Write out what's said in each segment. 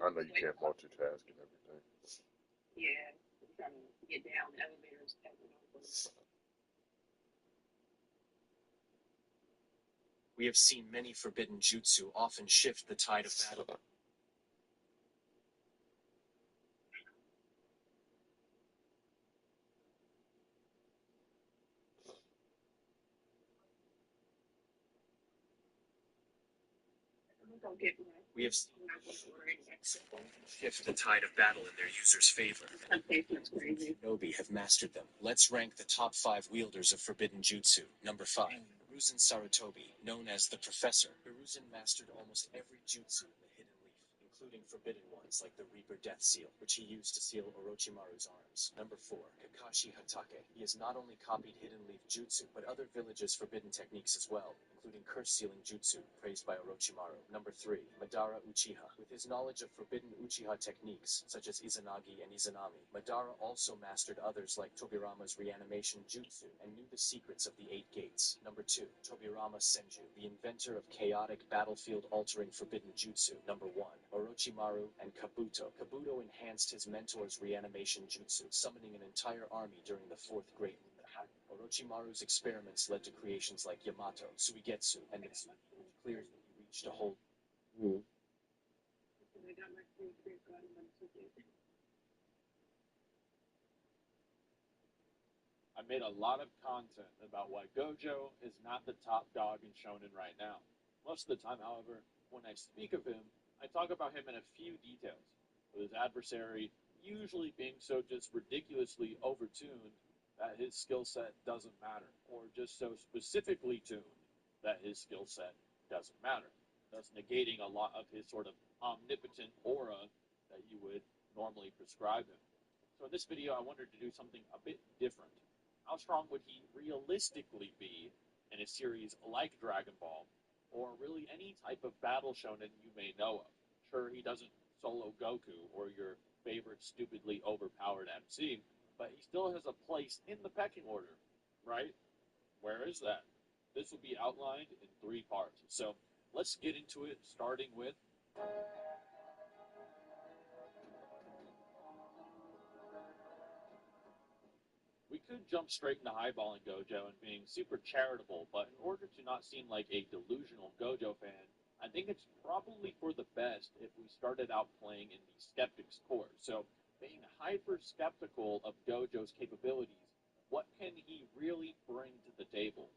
I know you can't multitask and everything. Yeah, I'm trying to get down the elevators. We have seen many forbidden jutsu often shift the tide of battle. We have seen shift the tide of battle in their users' favor. Shinobi have mastered them. Let's rank the top 5 wielders of forbidden jutsu. Number 5. Hiruzen Sarutobi, known as the Professor. Hiruzen mastered almost every jutsu in the Hidden Leaf, including forbidden ones like the Reaper Death Seal, which he used to seal Orochimaru's arms. Number 4. Kakashi Hatake. He has not only copied Hidden Leaf jutsu, but other villages' forbidden techniques as well, including curse-sealing jutsu, praised by Orochimaru. Number 3. Madara Uchiha. With his knowledge of forbidden Uchiha techniques, such as Izanagi and Izanami, Madara also mastered others like Tobirama's reanimation jutsu and knew the secrets of the 8 gates. Number 2. Tobirama Senju, the inventor of chaotic battlefield-altering forbidden jutsu. Number 1. Orochimaru and Kabuto. Kabuto enhanced his mentor's reanimation jutsu, summoning an entire army during the 4th Great Ninja. Orochimaru's experiments led to creations like Yamato, Suigetsu, and Mitsuki, which clears that he reached a whole... I made a lot of content about why Gojo is not the top dog in Shonen right now. Most of the time, however, when I speak of him, I talk about him in a few details, with his adversary usually being so just ridiculously overtuned that his skill set doesn't matter, or just so specifically tuned that his skill set doesn't matter, thus negating a lot of his sort of omnipotent aura that you would normally prescribe him. So in this video, I wanted to do something a bit different. How strong would he realistically be in a series like Dragon Ball, or really any type of battle shonen you may know of? Sure, he doesn't solo Goku or your favorite stupidly overpowered MC, but he still has a place in the pecking order, right? Where is that? This will be outlined in 3 parts. So let's get into it, starting with... We could jump straight into highballing Gojo and being super charitable, but in order to not seem like a delusional Gojo fan, I think it's probably for the best if we started out playing in the Skeptic's Court. So, being hyper-skeptical of Gojo's capabilities, what can he really bring to the table?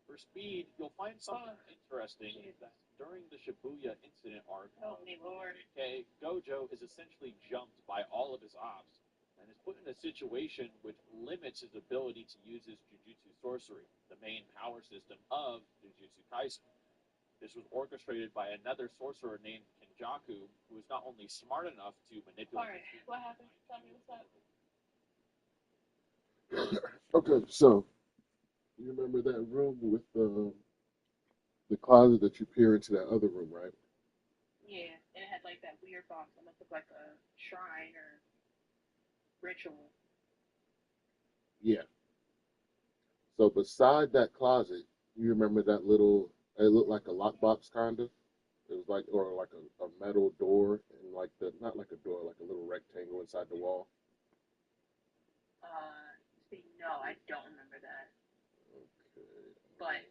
For speed, you'll find something interesting that during the Shibuya incident arc, Gojo is essentially jumped by all of his ops, and is put in a situation which limits his ability to use his Jujutsu sorcery, the main power system of Jujutsu Kaisen. This was orchestrated by another sorcerer named Kenjaku, who is not only smart enough to manipulate... Alright, what happened? Tell me what's up. Okay, so you remember that room with the closet that you peer into that other room, right? Yeah, and it had like that weird box that must look like a shrine or ritual. Yeah. So beside that closet, you remember that little, it looked like a lockbox kind of. It was like, or like a metal door, and like not like a door, like a little rectangle inside the wall. See, no, I don't remember that. Okay. But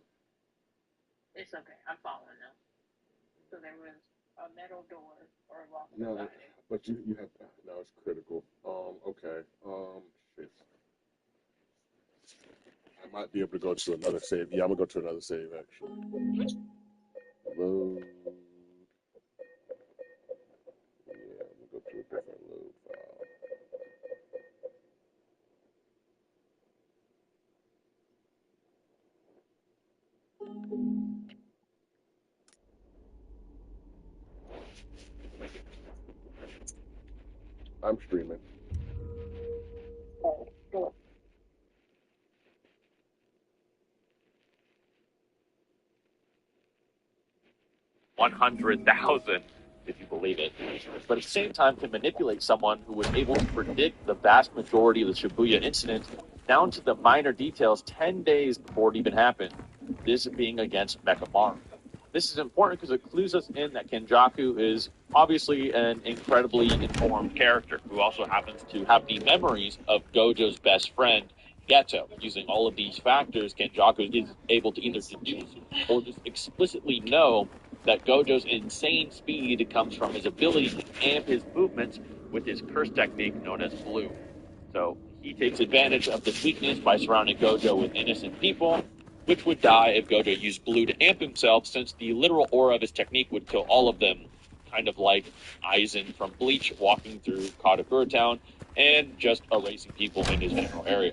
it's okay. I'm following now. So there was a metal door or a lock beside it. But you have, no, it's critical. Okay. Shit. I might be able to go to another save. Yeah, I'm gonna go to another save actually. Load. Yeah, I'm gonna go to a different load file. I'm streaming. Oh, go. 100,000, if you believe it, but at the same time can manipulate someone who was able to predict the vast majority of the Shibuya incident down to the minor details 10 days before it even happened, this being against Mechamaru. This is important because it clues us in that Kenjaku is obviously an incredibly informed character who also happens to have the memories of Gojo's best friend, Geto. Using all of these factors, Kenjaku is able to either deduce or just explicitly know that Gojo's insane speed comes from his ability to amp his movements with his curse technique known as Blue. So he takes advantage of this weakness by surrounding Gojo with innocent people, which would die if Gojo used Blue to amp himself, since the literal aura of his technique would kill all of them, kind of like Aizen from Bleach walking through Katakura Town and just erasing people in his general area.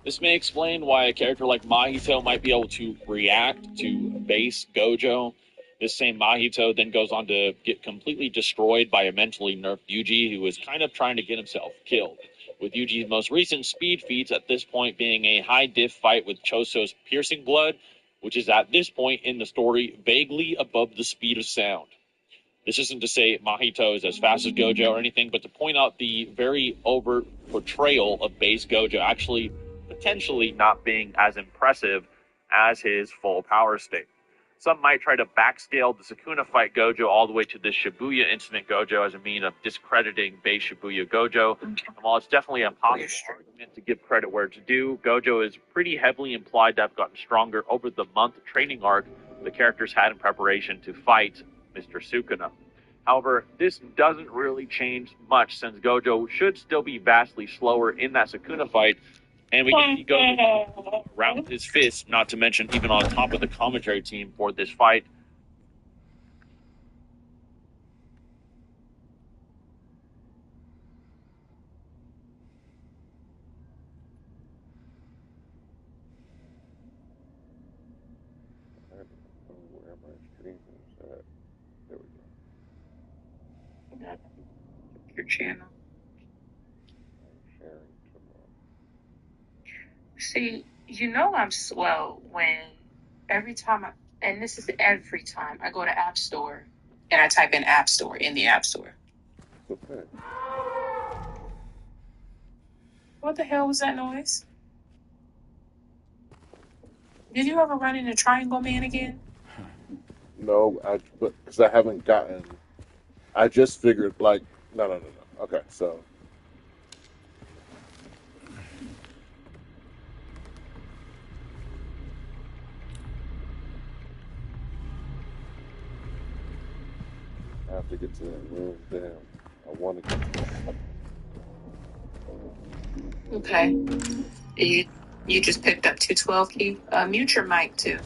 This may explain why a character like Mahito might be able to react to base Gojo. This same Mahito then goes on to get completely destroyed by a mentally nerfed Yuji, who is kind of trying to get himself killed, with Yuji's most recent speed feats at this point being a high diff fight with Choso's piercing blood, which is at this point in the story vaguely above the speed of sound. This isn't to say Mahito is as fast as Gojo or anything, but to point out the very overt portrayal of base Gojo actually potentially not being as impressive as his full power state. Some might try to backscale the Sukuna fight Gojo all the way to the Shibuya incident Gojo as a mean of discrediting base Shibuya Gojo. And while it's definitely a possible argument to give credit where it's due, Gojo is pretty heavily implied to have gotten stronger over the month training arc the characters had in preparation to fight Mr. Sukuna. However, this doesn't really change much, since Gojo should still be vastly slower in that Sukuna fight, and we can see Gojo around his fist, not to mention even on top of the commentary team for this fight. I don't know where my stream is at. There we go. Your channel. I'm sharing tomorrow. See, you know I'm slow when every time and this is every time I go to App Store and I type in App Store in the App Store. Okay. What the hell was that noise? Did you ever run into Triangle Man again? No, but because I haven't gotten. I just figured like no. Okay, so. I have to get to that room. Damn, I want to get to that. Okay. You just picked up 212 key. Mute your mic too.